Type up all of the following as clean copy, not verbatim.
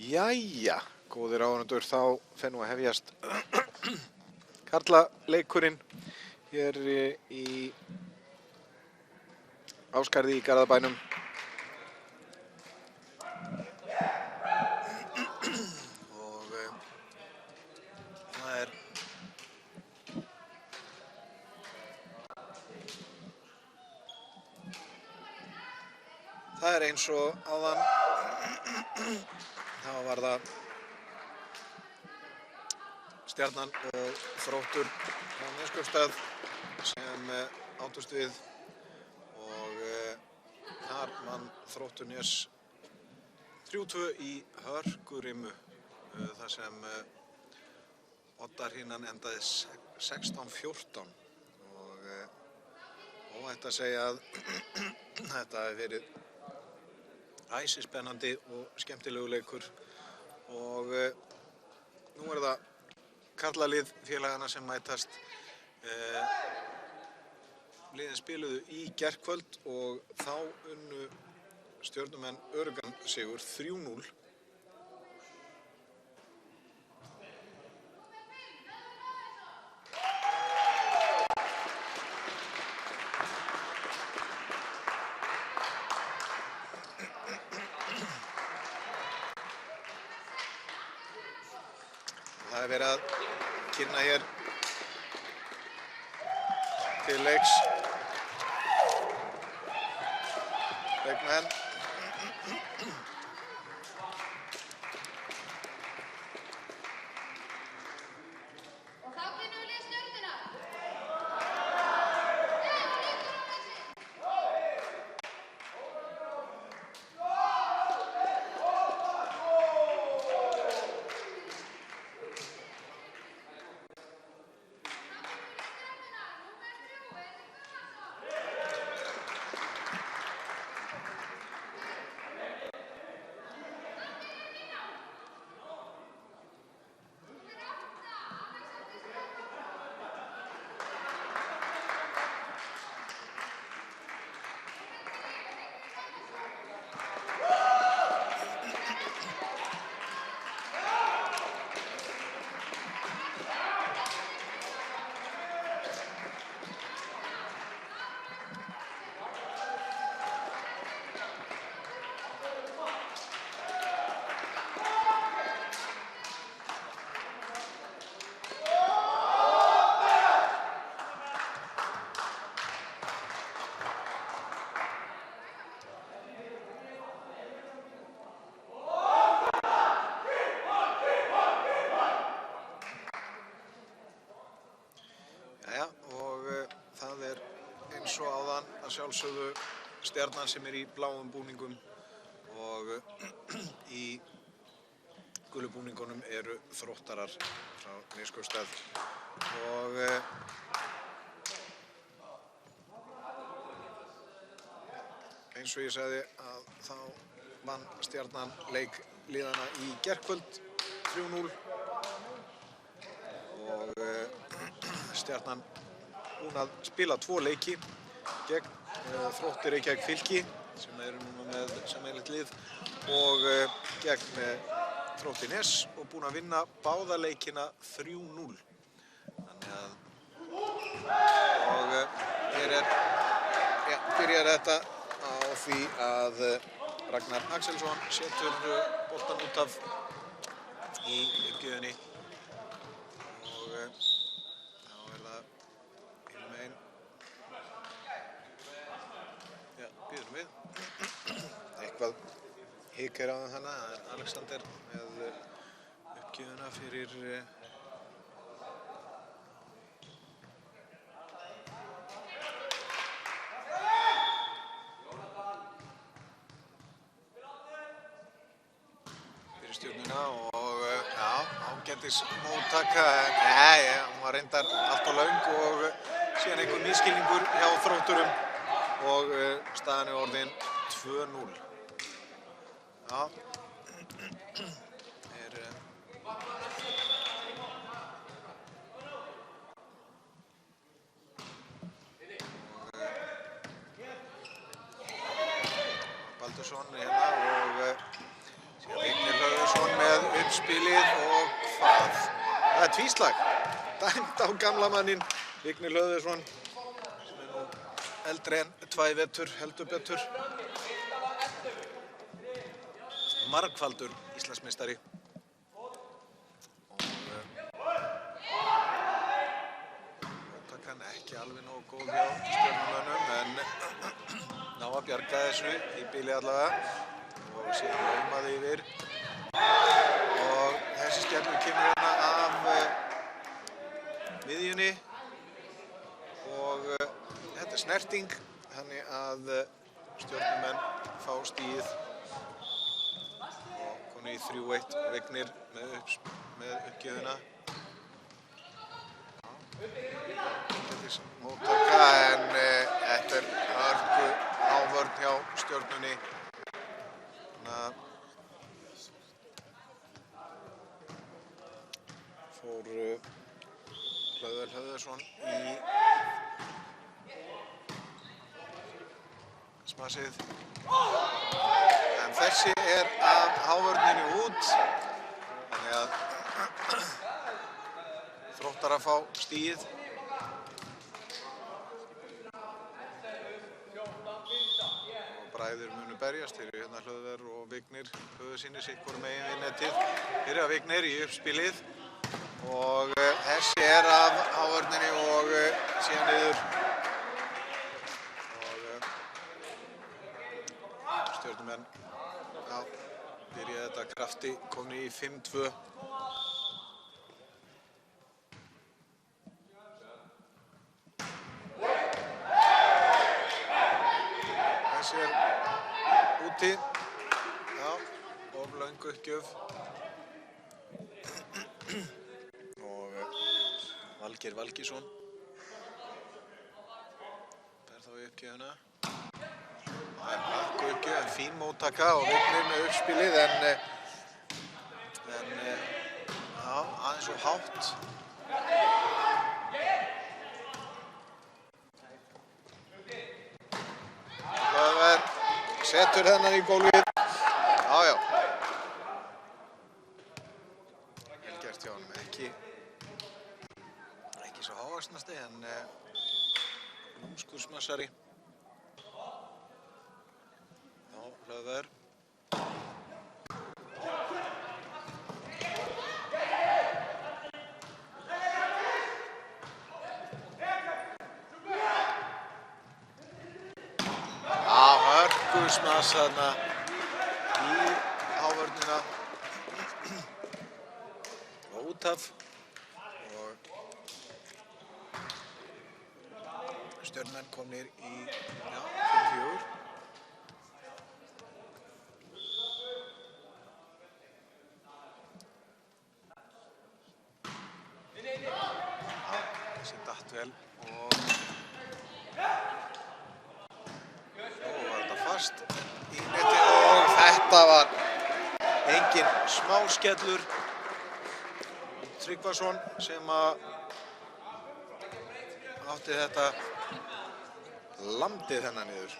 Jæja, góðir áhorfendur, þá fer nú að hefjast karlaleikurinn hér í Ásgarði í Garðabænum. Og það er eins og áðan, þá var það Stjarnan og Þróttur á Neskaupstað sem átust við og þar vann Þróttur Nes 3-2 í hörkurimmu þar sem Oddahrínan endaði 16-14 og óhætt að segja að þetta hefur verið æsispennandi og skemmtilegu leikur og nú er það karlalið félagana sem mætast. Liðin spiluðu í gærkvöld og þá unnu Stjörnumenn öruggan sigur 3-0. Það er verið að kynna hér til leiks leikmenn. Og þá kynnum við lið Stjörnuna. Jæja, og það er eins og áðan að sjálfsögðu Stjarnan sem er í bláum búningum og í gulu búningunum eru Þróttarar frá Neskaupstað og eins og ég sagði að þá vann Stjarnan leik liðana í gærkvöld 3-0 og Stjarnan búin að spila 2 leiki gegn Þrótti Reykjavík Fylki sem eru núna með sameiginlegt lið og gegn Þrótti Nes og búin að vinna báða leikina 3-0. Þannig að og hér byrjar þetta á því að Ragnar Axelsson setur boltann út af í uppgjöfinni og þá er það hinum megin. Já, býðum við. Eitthvað hik á hana, það er Alexander með uppgjöfuna fyrir Stjörnuna og ágætis móttaka. Nei, hún var reyndar allt of löng og síðan einhver misskilningur hjá Þrótturum og staðan er orðin 2-0. Já. Baldursson hérna og síðan Vignir Hlöðversson uppspilið og hvað? Það er tvíslag. Dæmt á gamla manninn, Vignir Hlöðversson, sem nú eldri en 2 vetur, heldur betur. Margfaldur Íslandsmeistari. Móttakan ekki alveg nógu góð hjá Stjörnumönnum, en ná að bjarga þessu í bili allavega og síðan laumaði yfir. Og þessi skellur kemur hérna af miðjunni og þetta er snerting, þannig að Stjörnumenn fá stigið og komið í 3-1. Vignir með uppgjöfuna. Móttaka, en þetta er hörku ávörn hjá Stjörnunni. Fór Hlöðver Hlöðversson í smasið. En þessi er af hávörninu út, þannig að Þróttar að fá stigið. Bræður munu berjast, þeir eru hérna Hlöðver og Vignir höfðu sínir sitt hvoru megin við netið. Byrja Vignir í uppspilið og þessi er af hávörninni og síðan niður. Og Stjörnumenn byrja þetta krafti, komni í 5-2. Þessi er úti, of löng uppgjöf og Valgeir Valgeirsson ber þá í uppgjöfuna. Það er hörku uppgjöf, en fín móttaka og Vignir með uppspilið, en aðeins of hátt. Hlöðver setur þennan í gólfið. Já. Vel gert hjá honum, ekki svo hávaxnasti, en lúmskursmassari. Já, Hlöðver. Hörkusmass þarna í hávörnina og út af, og Stjörnumenn komnir í 5-4. Þessi datt vel og fast í neti og þetta var engin smáskellur. Tryggvason sem átti þetta lamdið hennar niður.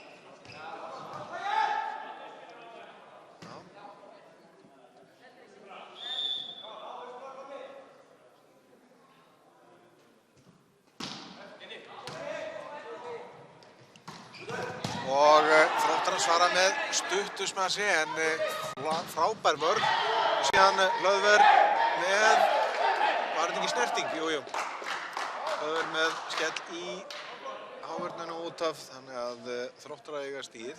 Og Þróttar svara með stuttu smassi, en frábær vörn. Síðan Hlöðver með, var þetta ekki snerting? Jú. Hlöðver með skell í hávörninu út af, þannig að Þróttar að eiga stigið.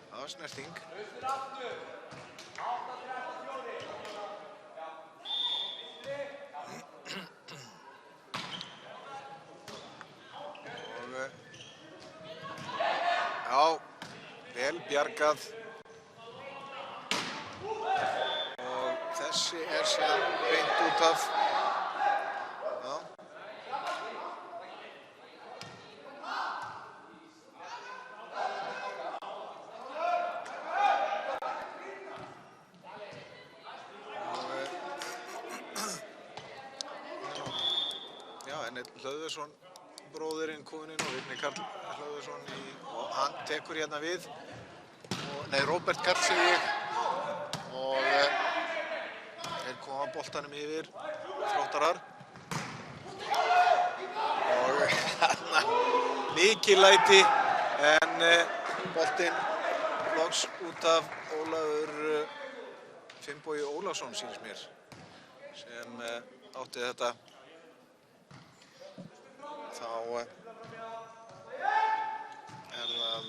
Það var snerting. Vel bjargað og þessi er síðan beint út af. En Hlöðversson bróðirinn kominn inn og Vignir Karl Hlöðversson og hann tekur hérna við. Robert Karl segi ég og þeir koma boltanum yfir Þróttarar og hérna mikið læti en boltinn loks út af Ólafur Finnbogi Ólafsson sýnist mér sem átti þetta þá er það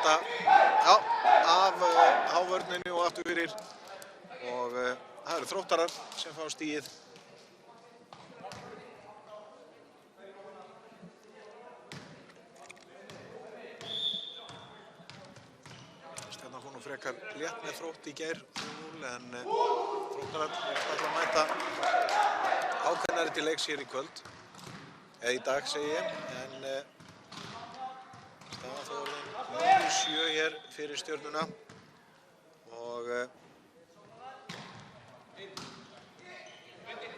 þetta já, af hávörninni og aftur fyrir og það eru Þróttarar sem fá stigið. Stjarnan fór nú frekar létt með Þrótt í gær en Þróttarar virðast ætla að mæta ákveðnari til leiks hér í kvöld eða í dag segi ég en staðan þó orðin 0-7 hér fyrir Stjörnuna og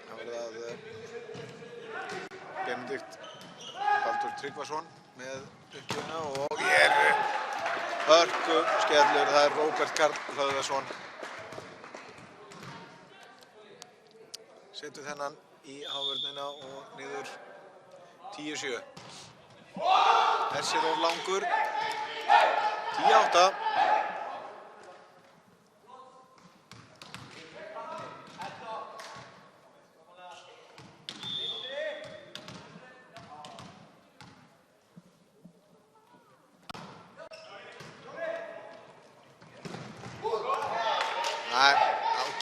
það verður að Benedikt Baldur Tryggvason með uppgjöfuna og hér hörku skellur, það er Róbert Karl Hlöðversson setur þennan í hávörnina og niður 10-7 þessi er of langur 10-8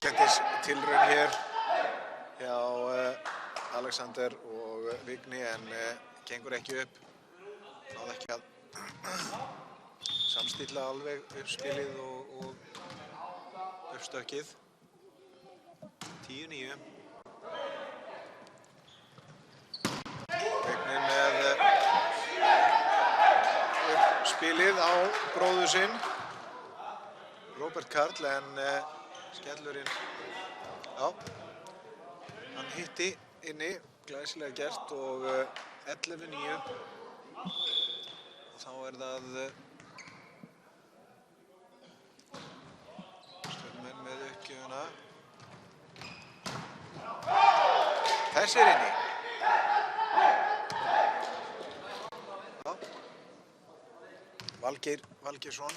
ágætis tilraun hér hjá Alexander og Vigni en gengur ekki upp náði ekki að samstilla alveg uppspilið og uppstökkið 10-9 Vigni með uppspilið á bróður sinn Róbert Karl en skellurinn já, hann hitti inni glæsilega gert og 11-9 þá er það Stjörnumenn með uppgjöfuna þessi er inni já Valgeir Valgeirsson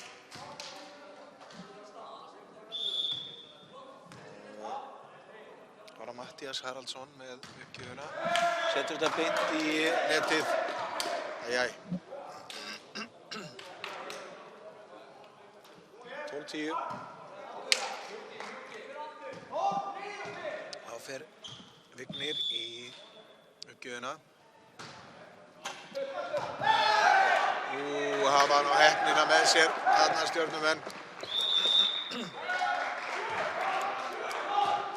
Mattías Haraldsson með uppgjöfuna setur þetta beint í netið æjæj 12-10 þá fer Vignir í uppgjöfuna hafa nú heppnina með sér þarna Stjörnumenn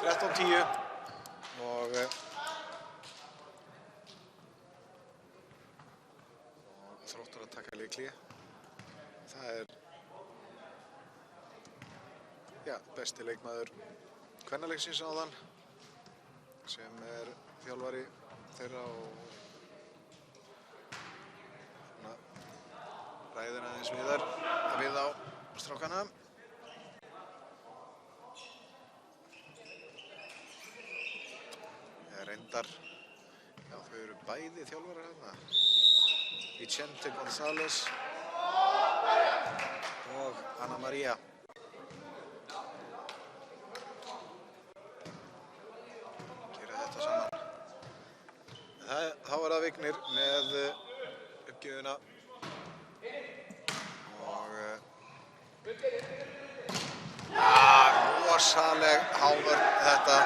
13-10 og Þróttur að taka leikli það er já, besti leikmaður kvennaleiksins áðan sem er þjálfari þeirra og ræðir aðeins við á strákana reyndar, já þau eru bæði þjálfarar hérna Vicente González og Anna María gera þetta saman þá er það Vignir með uppgjöfuna og rosaleg hávörn þetta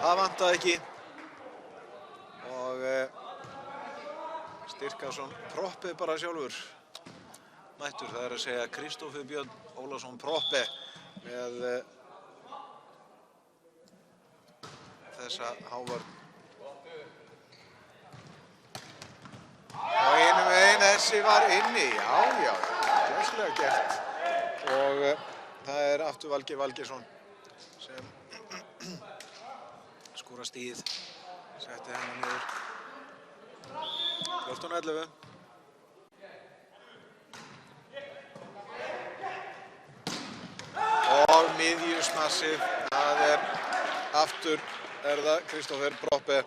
það vantaði ekki og Styrkason Proppe bara sjálfur mættur, það er að segja Kristófer Björn Ólafsson Proppe með þessa hávörn og einum einn þessi var inni, já, glæsilega gert og það er aftur Valgeir Valgeirsson sem stóra stíð, setti hennar niður. 14-11. Og miðjusmassið, það aftur það Kristoffer Proppe.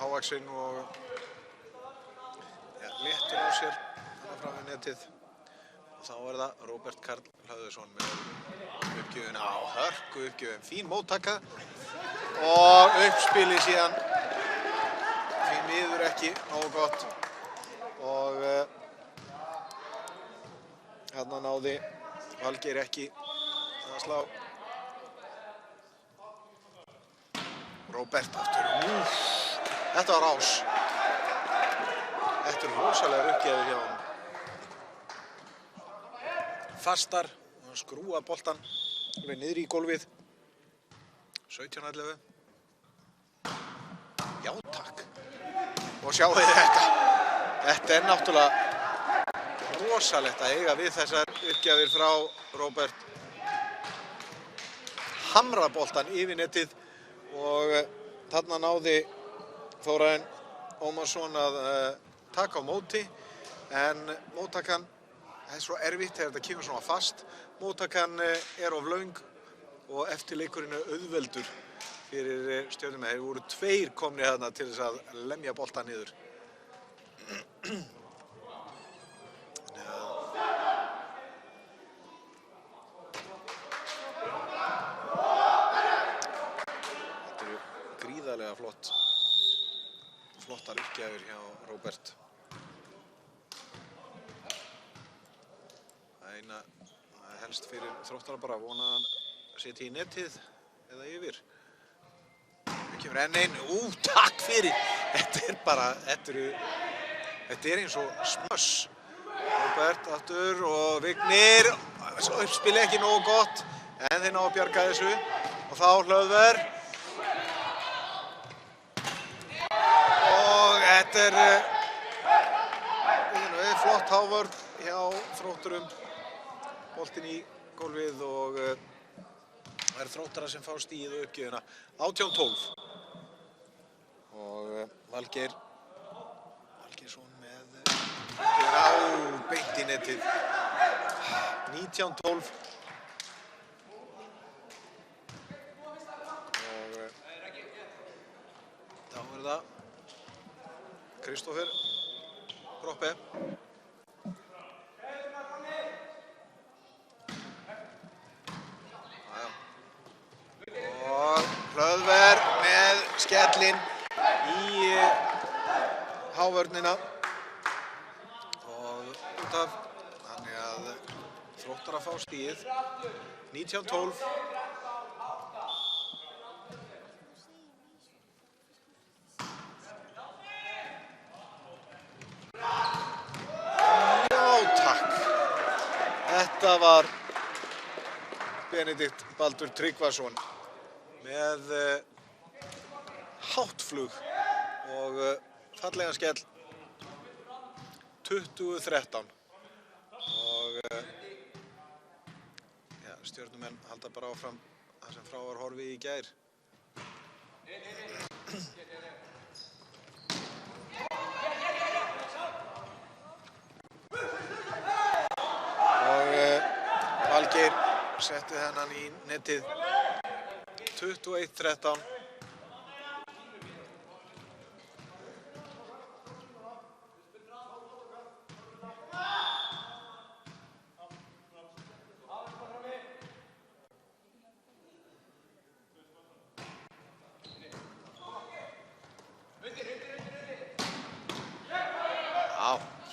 Hávaxinn og léttur á sér þarna fram við netið. Og þá það Róbert Karl Hlöðversson með uppgjöfuna á hörku uppgjöfum. Fín móttaka og uppspilið síðan því miður ekki nógu gott. Og þarna náði Valgeir ekki að slá. Róbert aftur. Þetta var rás. Þetta rosalega uppgjafir hjá hann. Fastar, hann skrúa boltan niður í gólfið. 17-11. Já, takk. Og sjáu þið þetta. Þetta náttúrulega rosalegt að eiga við þessar uppgjafir frá Róbert. Hamra boltan yfir netið og þarna náði Þórarinn Ómarsson að taka á móti, en móttakan, það svo erfitt þegar þetta kemur svona fast. Móttakan of löng og eftirleikurinn auðveldur fyrir Stjörnumenn. Þeir voru 2 komnir þarna til þess að lemja boltan niður. Þetta eru gríðarlega flottar uppgjafir hjá Róbert. Það helst fyrir Þróttara bara að vona að hann setja í netið eða yfir. Það kemur enn einn. Takk fyrir! Þetta eins og smöss. Róbert aftur og Vignir. Uppspil ekki nógu gott, en þeir ná að bjarga þessu. Og þá Hlöðver. Og þetta flott hávörn hjá Þrótturum. Boltinn í gólfið og það Þróttarar sem fá stíð og uppgjöfuna. 18-12. Og Valgeirsson með beint í netið. 19-12. Og þá það Kristoffer Proppe. Og Hlöðver með skellinn í hávörnina og út af, þannig að Þróttarar fá stíð. 19-12. Já, takk. Þetta var Benedikt Baldur Tryggvason með háttflug og fallegan skell. 20-13 og Stjörnumenn halda bara áfram það sem frá var horfið í gær. Og Valgeir setti hennan í netið. 21-13.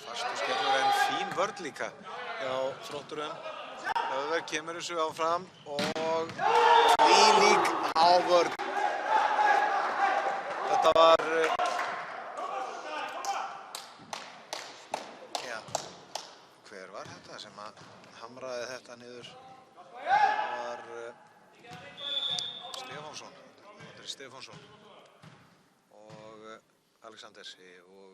Fastur skellur en fín vörn líka hjá Þrótturum. Hlöðver kemur þessu áfram og þvílík hávörn. Þetta var hver var þetta sem að hamraði þetta niður? Það var Stefánsson. Andri Stefánsson og Alexandersi og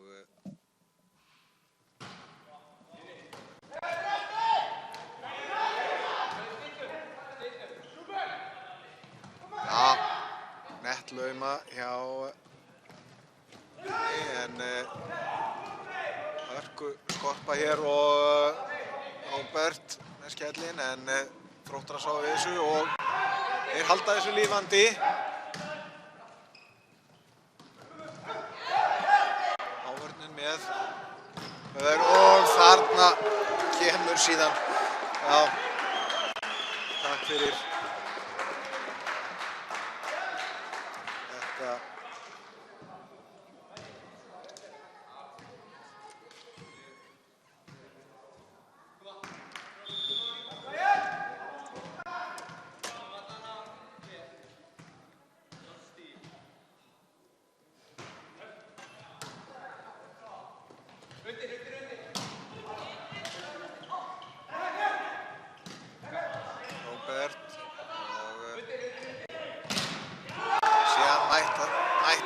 tíma hjá en hörku skorpa hér og Róbert með skellinn en Þróttarar sá við þessu og þeir halda þessu lífandi. Ávörnin með og þarna kemur síðan, já, takk fyrir þetta.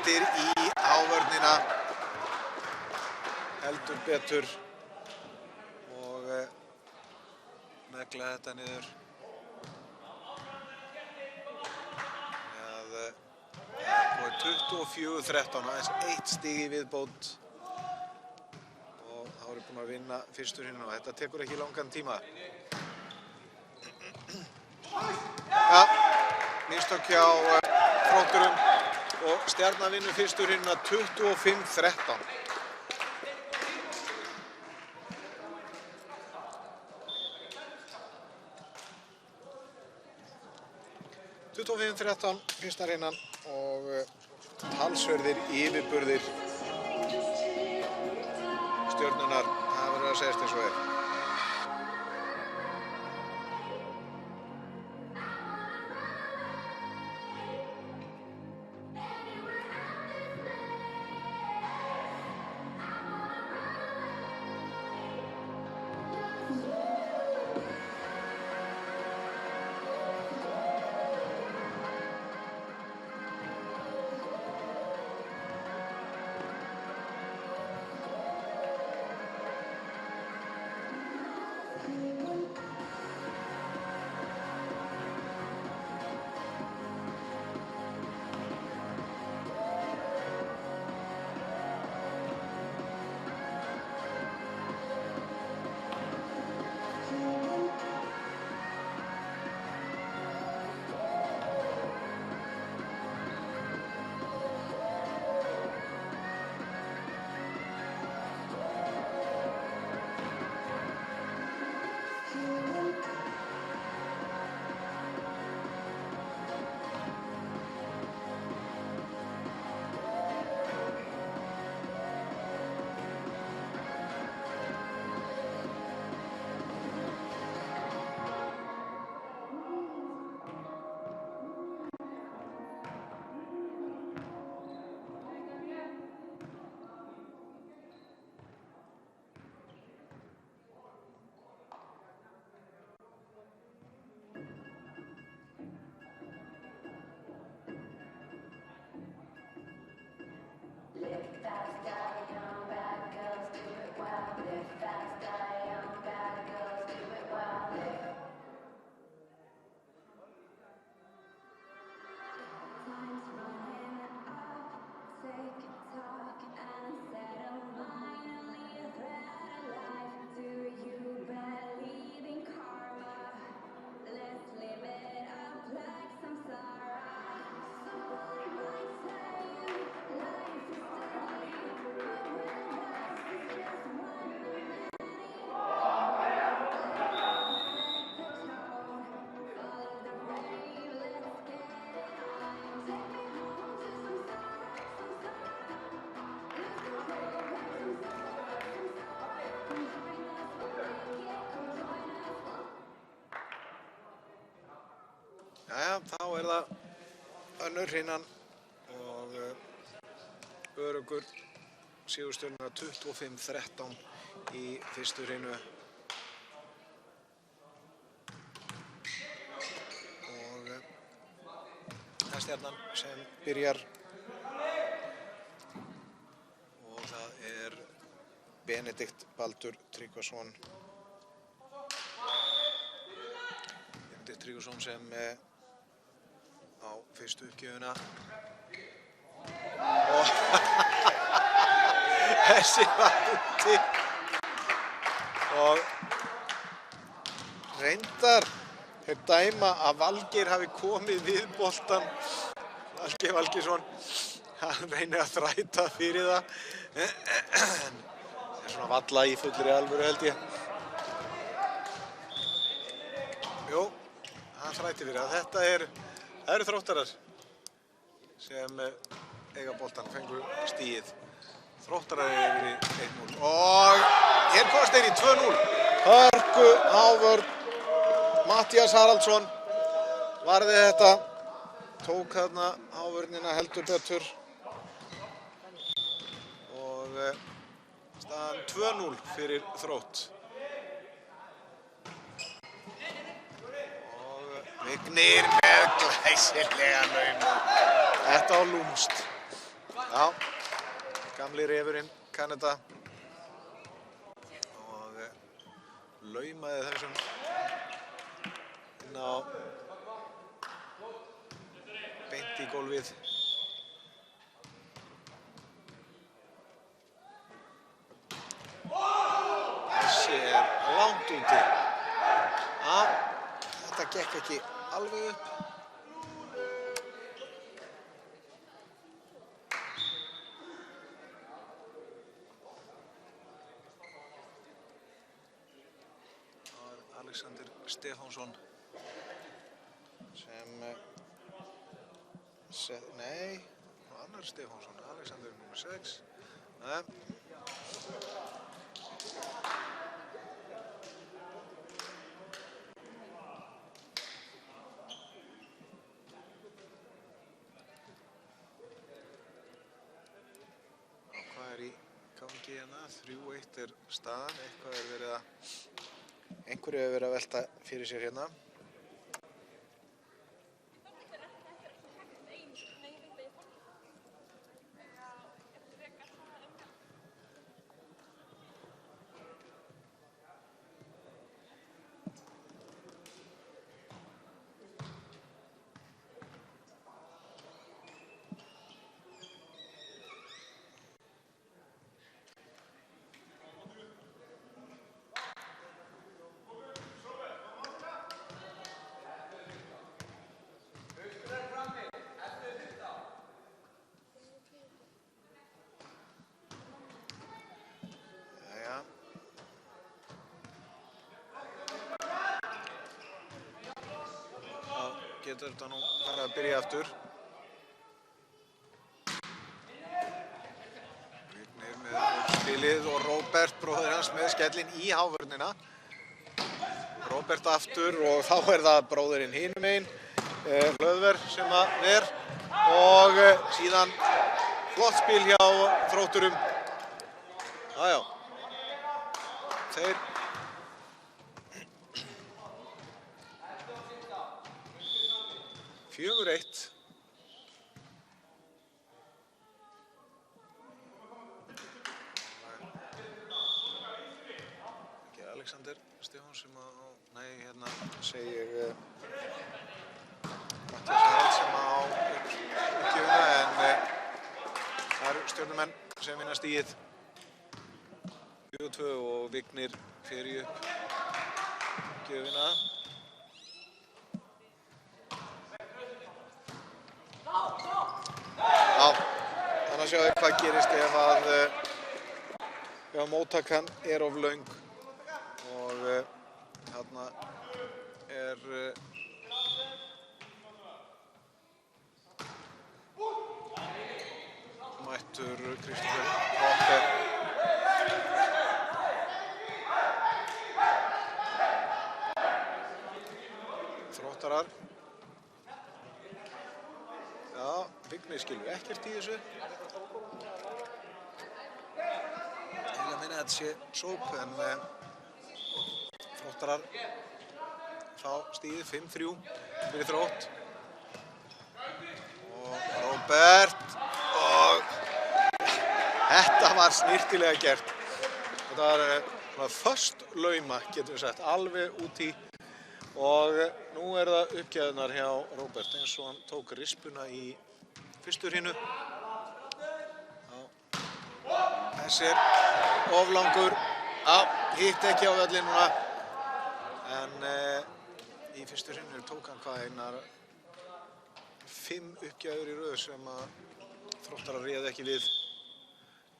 Í ávörnina heldur betur og negla þetta niður með 24-13, aðeins 1 stig í viðbót og þá eru búin að vinna fyrstur hinn og þetta tekur ekki langan tíma. Ja, mistök hjá Þrótturum og Stjarnan vinnur fyrstur hinn að 25-13. Fyrsta hrinnan og talsverðir yfirburðir Stjörnunnar, það verður að segjast eins og er. Jæja, þá er það önnur hrinnan og öruggur sigur Stjörnunnar 25-13 í fyrstu hrinnu. Og það er Stjarnan sem byrjar og það er Benedikt Baldur Tryggvason. Benedikt Tryggvason sem á fyrstu uppgjöfuna Og þessi var úti. Og reyndar þeir dæma að Valgeir hafi komið við boltan. Valgeir Valgeirsson, hann reynir að þræta fyrir það. En er svona valla í fullri alvöru held ég. Jú, hann þræti fyrir það. Það eru Þróttarar sem eiga boltan, fengur stigið. Þróttarar yfir í 1-0 og hér komast þeir í 2-0. Hörku ávörn, Matthías Haraldsson varði þetta, tók þarna ávörnina heldur betur og staðan 2-0 fyrir Þrótt. Vignir með glæsilegan lauma. Þetta á lúmst. Já, gamli refurinn kann þetta. Og laumaði þessum inn á beint í gólfið. Þessi langt úti. Já, þetta gekk ekki alveg upp. Það var Alexander Stefánsson sem nei, annar Stefánsson, Alexander nr. 6. Nei. Gangi hérna, 3-1 er staðan, einhverju hefur verið að velta fyrir sér hérna. Getur þetta nú farið að byrja aftur. Vignir með uppspilið og Róbert, bróðir hans, með skellinn í hávörnina. Róbert aftur og þá er það bróðirinn hinum megin, Hlöðver sem að ver. Og síðan flott spil hjá Þrótturum. Jájá, þeir 4-1. Ekki Alexander Stefáns sem á, nei, hérna segi ég Matthías Haralds sem á uppgjöfuna en það eru Stjörnumenn sem vinna stigið. 4-2 og Vignir fer í uppgjöfuna. Já, þannig að sjáum við hvað gerist ef móttakan er of löng og þarna er mættur Kristoffer Róbert. Þróttarar. Já, Vignir skilur ekkert í þessu. Ég vil að minna að þetta sé sóp en Þróttarar fá stigið 5-3 fyrir Þrótt. Og Róbert og þetta var snyrtilega gert. Þetta var föst lauma, getum við sagt, alveg út í. Og nú er það uppgjöðunar hjá Róbert eins og hann tók rispuna í fyrstu hrínu Þessi oflangur. Já, hitt ekki á völlinn núna. En í fyrstu hrinnu tók hann hvað einar 5 uppgjafir í röð sem að Þróttarar réðu ekki við.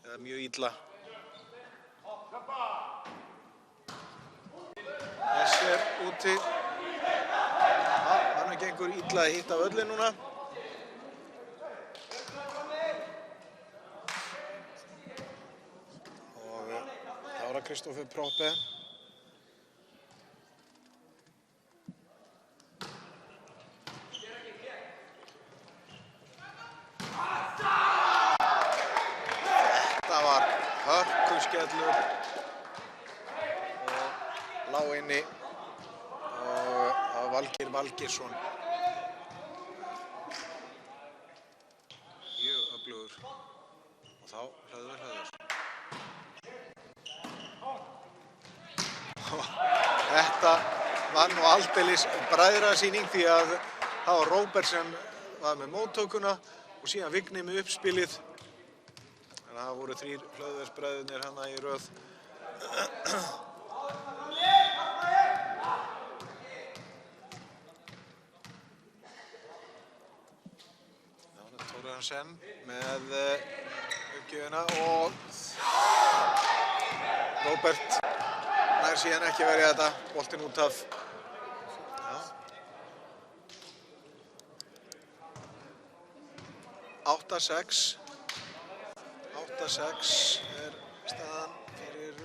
Eða mjög illa. Þessi úti. Já, hann gengur illa að hitta völlinn núna. Og þá er Kristoffer Proppe. Þetta var hörkuskellur og lá inni og það var Valgeir Valgeirsson. Mjög öflugur og þá Hlöður. Þetta var nú aldeilis bræðrasýning því að það var Róbert sem var með móttökuna og síðan Vigni með uppspilið. Þannig að það voru 3 Hlöðversbræðurnir hana í röð. Tóri Hansen með uppgjöfuna og Róbert nær síðan ekki verið þetta, boltinn út af. Já. 8-6. 8-6 er staðan fyrir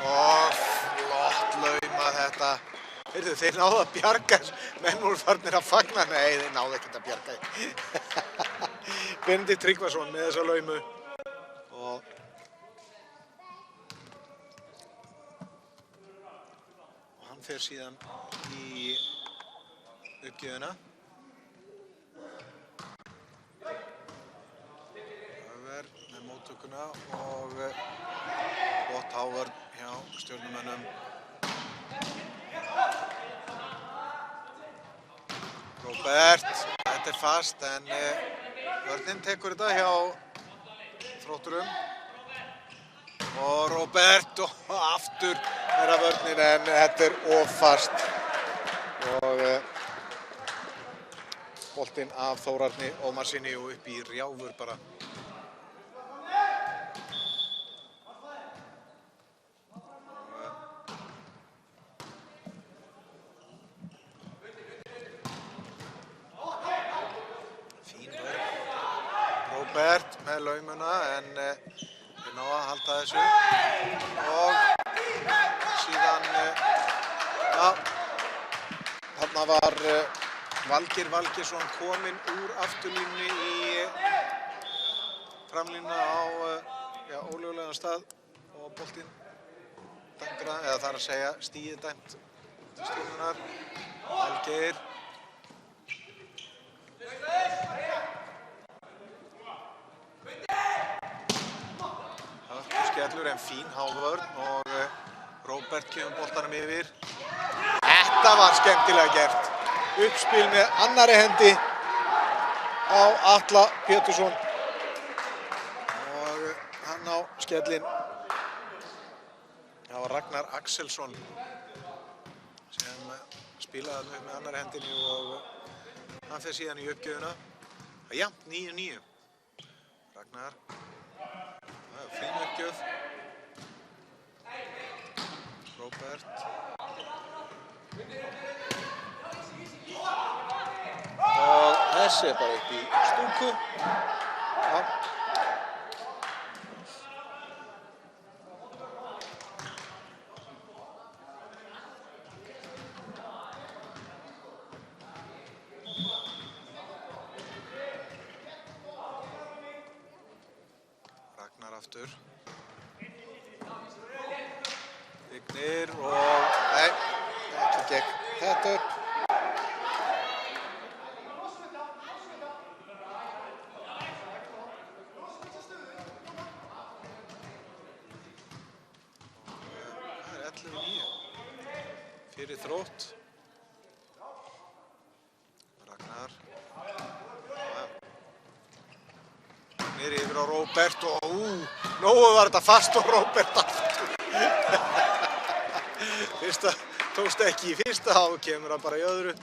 og flott lauma þetta. Heyrðu, þeir náðu að bjarga, menn voru farnir að fagna. Nei, þeir náðu ekkert að bjarga. Benedikt Tryggvason með þessa laumu. Og hann fer síðan í uppgjöfuna. Över með móttökuna og gott hávörn hjá Stjörnumönnum. Róbert, þetta fast en vörnin tekur þetta hjá Þrótturum. Og Róbert og aftur vörnin en þetta of fast. Og boltinn af Þórarni Ómarsinni og upp í rjáfur bara. Róbert með laumuna en við ná að halda þessu og síðan þarna var Valgeir Valgeirsson kominn úr afturlínunni í framlínuna á ólöglegan stað og boltinn dæmdur, eða það er að segja stigið dæmt til Stjörnunnar. Valgeir. Skellur en fín hávörn og Róbert kemur boltanum yfir. Þetta var skemmtilega gert. Uppspil með annari hendi á Atla Pétursson. Og hann á skellin. Það var Ragnar Axelsson sem spilaði hann upp með annari hendinni og hann fer síðan í uppgjöfuna. Það er jafnt 9-9. Ragnar. Fín uppgjöf. Róbert. Og þessi er bara upp í stúku. Já. Ragnar aftur. Vignir og nei, ekki gegn þetta upp. Það er 11-9 fyrir Þrótt. yfir á Róbert og nógu var þetta fast og Róbert aftur. Fyrsta tókst ekki í fyrsta, þá kemur hann bara í öðru.